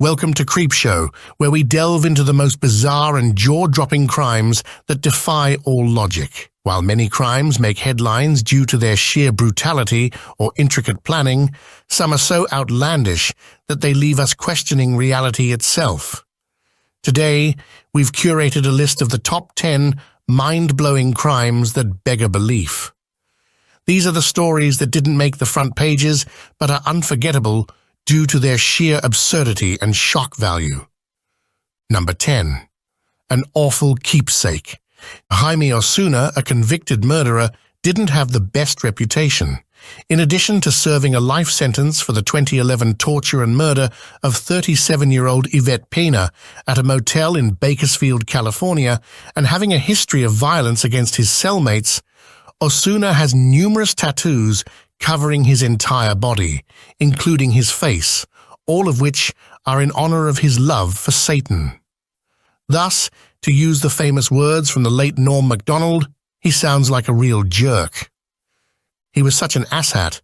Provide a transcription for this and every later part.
Welcome to Creepshow, where we delve into the most bizarre and jaw-dropping crimes that defy all logic. While many crimes make headlines due to their sheer brutality or intricate planning, some are so outlandish that they leave us questioning reality itself. Today, we've curated a list of the top 10 mind-blowing crimes that beggar belief. These are the stories that didn't make the front pages, but are unforgettable due to their sheer absurdity and shock value. Number 10. An awful keepsake. Jaime Osuna, a convicted murderer, didn't have the best reputation. In addition to serving a life sentence for the 2011 torture and murder of 37-year-old Yvette Pena at a motel in Bakersfield, California, and having a history of violence against his cellmates, Osuna has numerous tattoos covering his entire body, including his face, all of which are in honor of his love for Satan. Thus, to use the famous words from the late Norm Macdonald, he sounds like a real jerk. He was such an asshat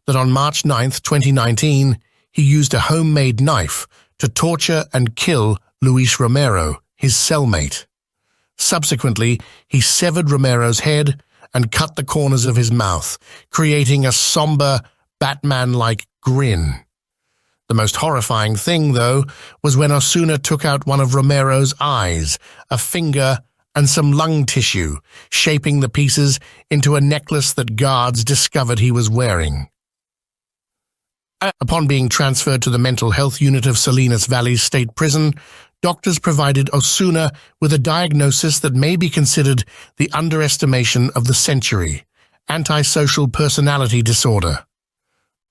that on March 9, 2019, he used a homemade knife to torture and kill Luis Romero, his cellmate. Subsequently, he severed Romero's head and cut the corners of his mouth, creating a somber, Batman-like grin. The most horrifying thing, though, was when Osuna took out one of Romero's eyes, a finger, and some lung tissue, shaping the pieces into a necklace that guards discovered he was wearing. Upon being transferred to the mental health unit of Salinas Valley State Prison, doctors provided Osuna with a diagnosis that may be considered the underestimation of the century: antisocial personality disorder.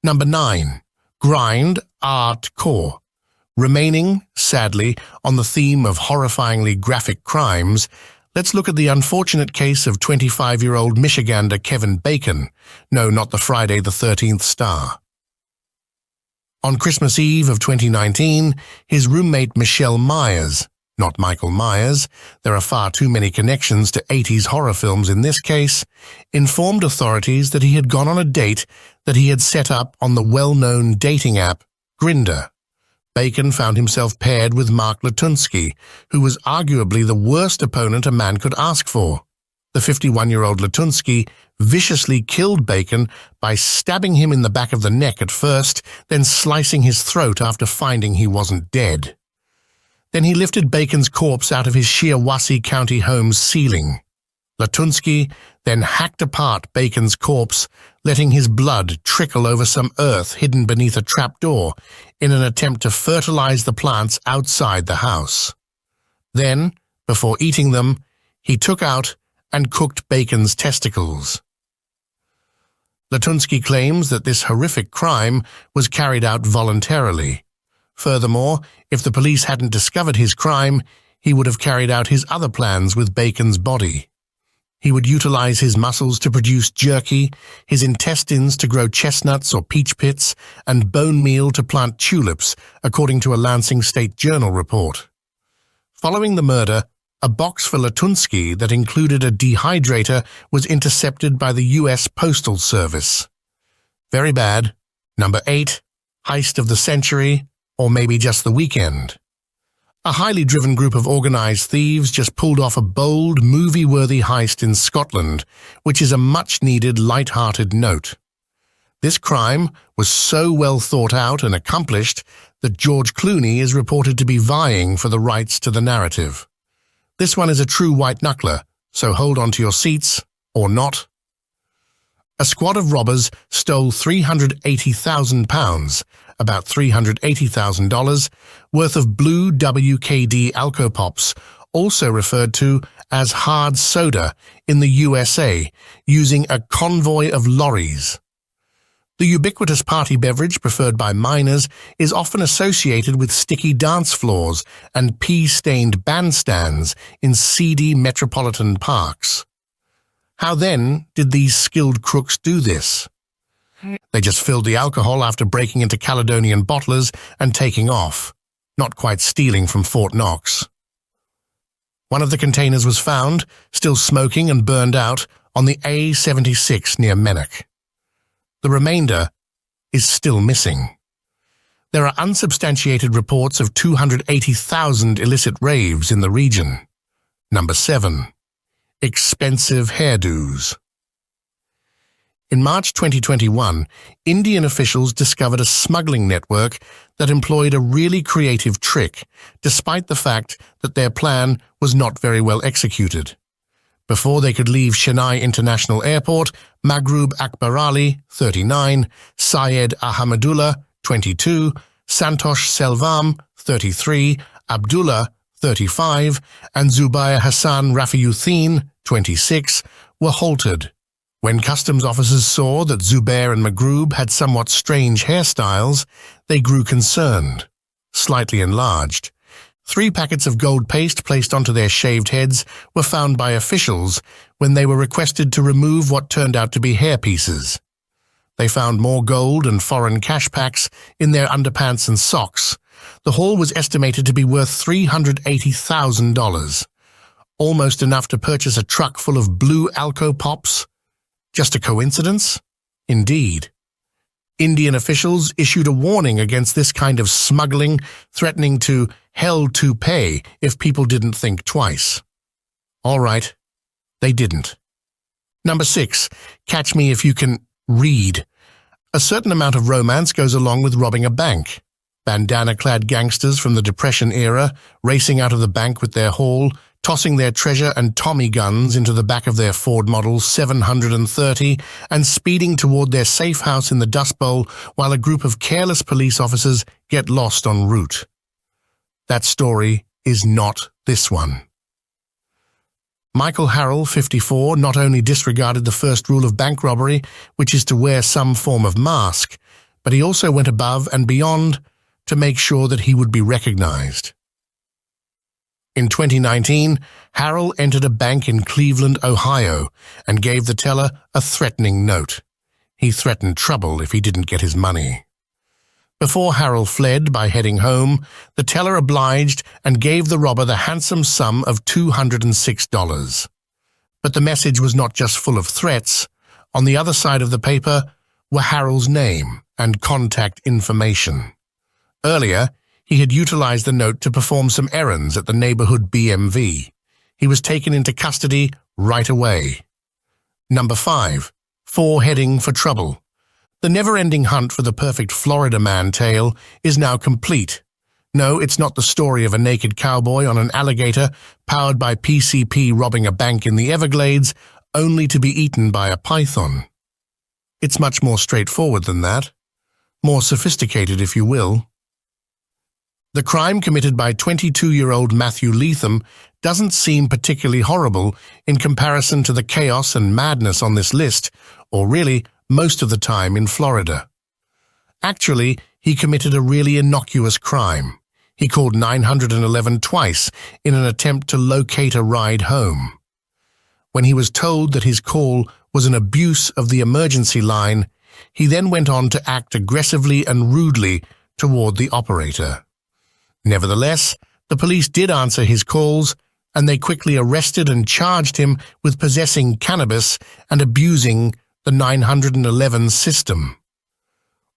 Number 9. Grindr. Remaining, sadly, on the theme of horrifyingly graphic crimes, let's look at the unfortunate case of 25-year-old Michigander Kevin Bacon. No, not the Friday the 13th star. On Christmas Eve of 2019, his roommate Michelle Myers, not Michael Myers, there are far too many connections to 80s horror films in this case, informed authorities that he had gone on a date that he had set up on the well-known dating app Grindr. Bacon found himself paired with Mark Latunsky, who was arguably the worst opponent a man could ask for. The 51-year-old Latunsky viciously killed Bacon by stabbing him in the back of the neck at first, then slicing his throat after finding he wasn't dead. Then he lifted Bacon's corpse out of his Shiawassee County home's ceiling. Latunsky then hacked apart Bacon's corpse, letting his blood trickle over some earth hidden beneath a trapdoor in an attempt to fertilize the plants outside the house. Then, before eating them, he took out and cooked Bacon's testicles. Latunsky claims that this horrific crime was carried out voluntarily. Furthermore, if the police hadn't discovered his crime, he would have carried out his other plans with Bacon's body. He would utilize his muscles to produce jerky, his intestines to grow chestnuts or peach pits, and bone meal to plant tulips, according to a Lansing State Journal report. Following the murder, a box for Latunsky that included a dehydrator was intercepted by the U.S. Postal Service. Very bad. Number 8. Heist of the century, or maybe just the weekend. A highly driven group of organized thieves just pulled off a bold, movie-worthy heist in Scotland, which is a much-needed, light-hearted note. This crime was so well thought out and accomplished that George Clooney is reported to be vying for the rights to the narrative. This one is a true white-knuckler, so hold on to your seats, or not. A squad of robbers stole £380,000, about $380,000, worth of blue WKD Alcopops, also referred to as hard soda, in the USA, using a convoy of lorries. The ubiquitous party beverage preferred by minors is often associated with sticky dance floors and pea-stained bandstands in seedy metropolitan parks. How then did these skilled crooks do this? They just filled the alcohol after breaking into Caledonian bottlers and taking off, not quite stealing from Fort Knox. One of the containers was found, still smoking and burned out, on the A76 near Mennock. The remainder is still missing. There are unsubstantiated reports of 280,000 illicit raves in the region. Number 7. Expensive hairdos. In March 2021, Indian officials discovered a smuggling network that employed a really creative trick, despite the fact that their plan was not very well executed. Before they could leave Chennai International Airport, Magroob Akbar Ali, 39, Syed Ahmadullah, 22, Santosh Selvam, 33, Abdullah, 35, and Zubair Hassan Rafiuddin, 26, were halted. When customs officers saw that Zubair and Magroob had somewhat strange hairstyles, they grew concerned, slightly enlarged. 3 packets of gold paste placed onto their shaved heads were found by officials when they were requested to remove what turned out to be hairpieces. They found more gold and foreign cash packs in their underpants and socks. The haul was estimated to be worth $380,000, almost enough to purchase a truck full of blue Alco Pops. Just a coincidence? Indeed. Indian officials issued a warning against this kind of smuggling, threatening to hell to pay if people didn't think twice. All right, they didn't. Number 6, catch me if you can read. A certain amount of romance goes along with robbing a bank. Bandana-clad gangsters from the Depression era, racing out of the bank with their haul, tossing their treasure and Tommy guns into the back of their Ford Model 730 and speeding toward their safe house in the Dust Bowl while a group of careless police officers get lost en route. That story is not this one. Michael Harrell, 54, not only disregarded the first rule of bank robbery, which is to wear some form of mask, but he also went above and beyond to make sure that he would be recognized. In 2019, Harrell entered a bank in Cleveland, Ohio, and gave the teller a threatening note. He threatened trouble if he didn't get his money. Before Harrell fled by heading home, the teller obliged and gave the robber the handsome sum of $206. But the message was not just full of threats. On the other side of the paper were Harrell's name and contact information. Earlier, he had utilized the note to perform some errands at the neighborhood BMV. He was taken into custody right away. Number 5. Fore heading for trouble. The never-ending hunt for the perfect Florida man tale is now complete. No, it's not the story of a naked cowboy on an alligator powered by PCP robbing a bank in the Everglades, only to be eaten by a python. It's much more straightforward than that. More sophisticated, if you will. The crime committed by 22-year-old Matthew Leatham doesn't seem particularly horrible in comparison to the chaos and madness on this list, or really, most of the time in Florida. Actually, he committed a really innocuous crime. He called 911 twice in an attempt to locate a ride home. When he was told that his call was an abuse of the emergency line, he then went on to act aggressively and rudely toward the operator. Nevertheless, the police did answer his calls, and they quickly arrested and charged him with possessing cannabis and abusing the 911 system.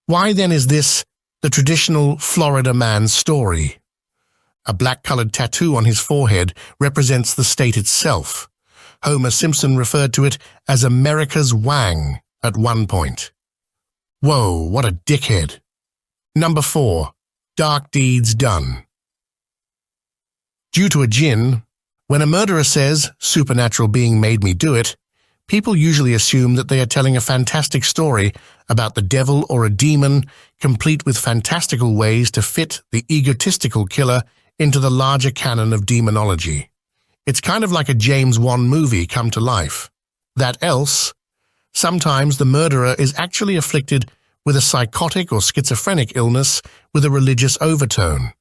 Why then is this the traditional Florida man's story? A black-colored tattoo on his forehead represents the state itself. Homer Simpson referred to it as America's Wang at one point. Whoa, what a dickhead. Number 4. Dark deeds done. Due to a Djinn, when a murderer says, "Supernatural being made me do it," people usually assume that they are telling a fantastic story about the devil or a demon, complete with fantastical ways to fit the egotistical killer into the larger canon of demonology. It's kind of like a James Wan movie come to life. That else, sometimes the murderer is actually afflicted with a psychotic or schizophrenic illness with a religious overtone.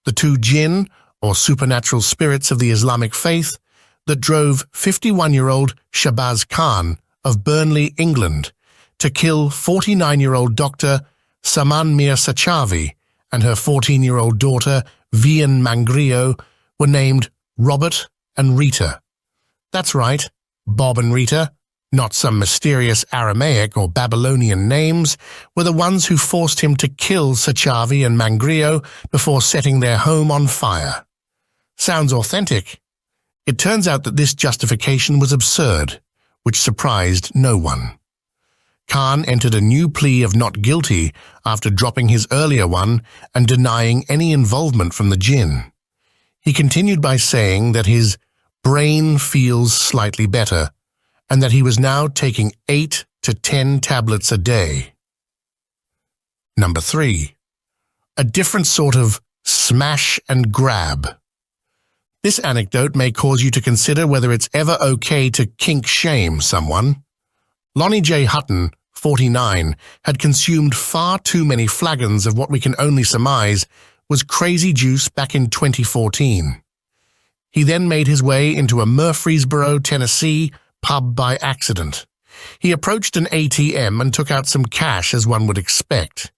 The 2 Djinn, or supernatural spirits of the Islamic faith, that drove 51-year-old Shabazz Khan of Burnley, England, to kill 49-year-old Dr. Saman Mir Sachavi and her 14-year-old daughter, Vian Mangrio, were named Robert and Rita. That's right, Bob and Rita, Not some mysterious Aramaic or Babylonian names, were the ones who forced him to kill Sachavi and Mangrio before setting their home on fire. Sounds authentic. It turns out that this justification was absurd, which surprised no one. Khan entered a new plea of not guilty after dropping his earlier one and denying any involvement from the Djinn. He continued by saying that his brain feels slightly better and that he was now taking 8 to 10 tablets a day. Number 3. A different sort of smash and grab. This anecdote may cause you to consider whether it's ever okay to kink-shame someone. Lonnie J. Hutton, 49, had consumed far too many flagons of what we can only surmise was crazy juice back in 2014. He then made his way into a Murfreesboro, Tennessee pub by accident. He approached an ATM and took out some cash as one would expect.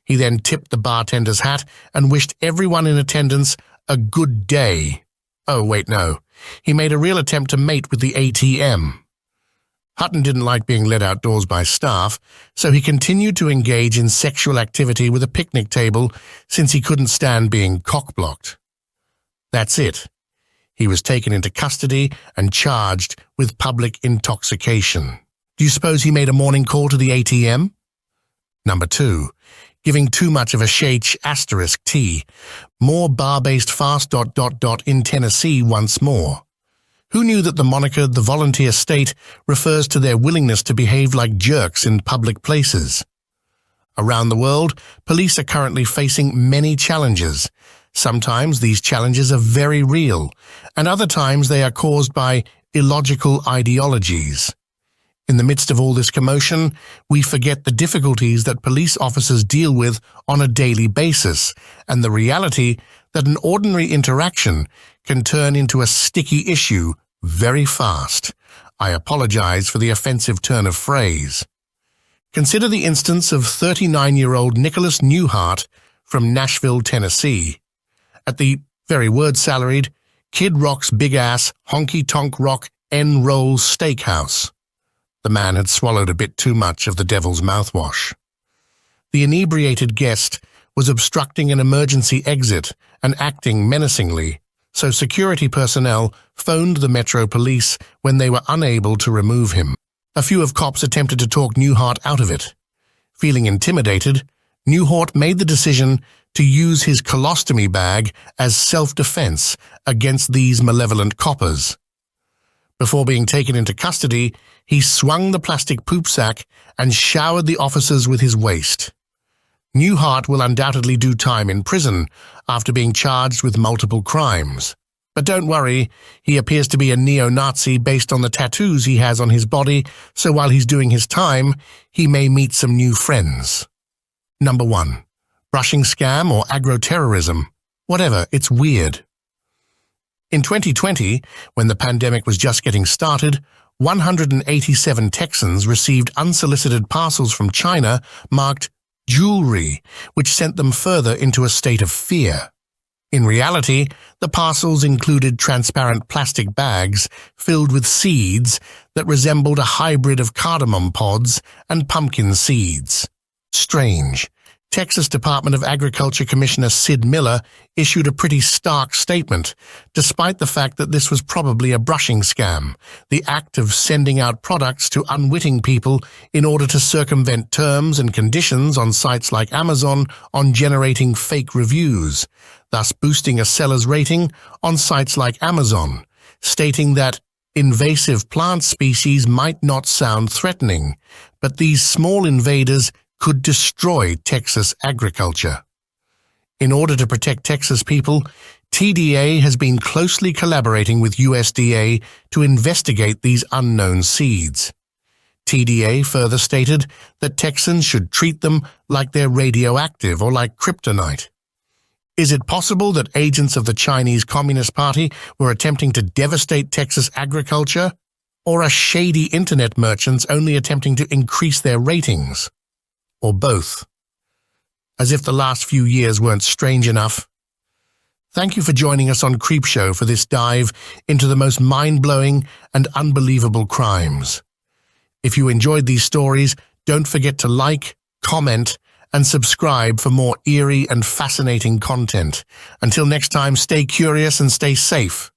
He then tipped the bartender's hat and wished everyone in attendance a good day. Oh, wait, no. He made a real attempt to mate with the ATM. Hutton didn't like being led outdoors by staff, so he continued to engage in sexual activity with a picnic table since he couldn't stand being cock-blocked. That's it. He was taken into custody and charged with public intoxication. Do you suppose he made a morning call to the ATM? Number 2. Giving too much of a *T. More bar-based fast ... in Tennessee once more. Who knew that the moniker the volunteer state refers to their willingness to behave like jerks in public places? Around the world, police are currently facing many challenges. Sometimes these challenges are very real, and other times they are caused by illogical ideologies. In the midst of all this commotion, we forget the difficulties that police officers deal with on a daily basis, and the reality that an ordinary interaction can turn into a sticky issue very fast. I apologize for the offensive turn of phrase. Consider the instance of 39-year-old Nicholas Newhart from Nashville, Tennessee. At the very word salaried Kid Rock's Big Ass Honky Tonk Rock N-Roll Steakhouse. The man had swallowed a bit too much of the devil's mouthwash. The inebriated guest was obstructing an emergency exit and acting menacingly, so security personnel phoned the Metro Police when they were unable to remove him. A few of cops attempted to talk Newhart out of it. Feeling intimidated, Newhart made the decision to use his colostomy bag as self-defense against these malevolent coppers. Before being taken into custody, he swung the plastic poop sack and showered the officers with his waste. Newhart will undoubtedly do time in prison after being charged with multiple crimes. But don't worry, he appears to be a neo-Nazi based on the tattoos he has on his body, so while he's doing his time, he may meet some new friends. Number 1. Brushing scam or agroterrorism. Whatever, it's weird. In 2020, when the pandemic was just getting started, 187 Texans received unsolicited parcels from China marked jewelry, which sent them further into a state of fear. In reality, the parcels included transparent plastic bags filled with seeds that resembled a hybrid of cardamom pods and pumpkin seeds. Strange. Texas Department of Agriculture Commissioner Sid Miller issued a pretty stark statement, despite the fact that this was probably a brushing scam, the act of sending out products to unwitting people in order to circumvent terms and conditions on sites like Amazon on generating fake reviews, thus boosting a seller's rating on sites like Amazon, stating that invasive plant species might not sound threatening, but these small invaders could destroy Texas agriculture. In order to protect Texas people, TDA has been closely collaborating with USDA to investigate these unknown seeds. TDA further stated that Texans should treat them like they're radioactive or like kryptonite. Is it possible that agents of the Chinese Communist Party were attempting to devastate Texas agriculture? Or are shady internet merchants only attempting to increase their ratings? Or both? As if the last few years weren't strange enough. Thank you for joining us on Creepshow for this dive into the most mind-blowing and unbelievable crimes. If you enjoyed these stories, don't forget to like, comment, and subscribe for more eerie and fascinating content. Until next time, stay curious and stay safe.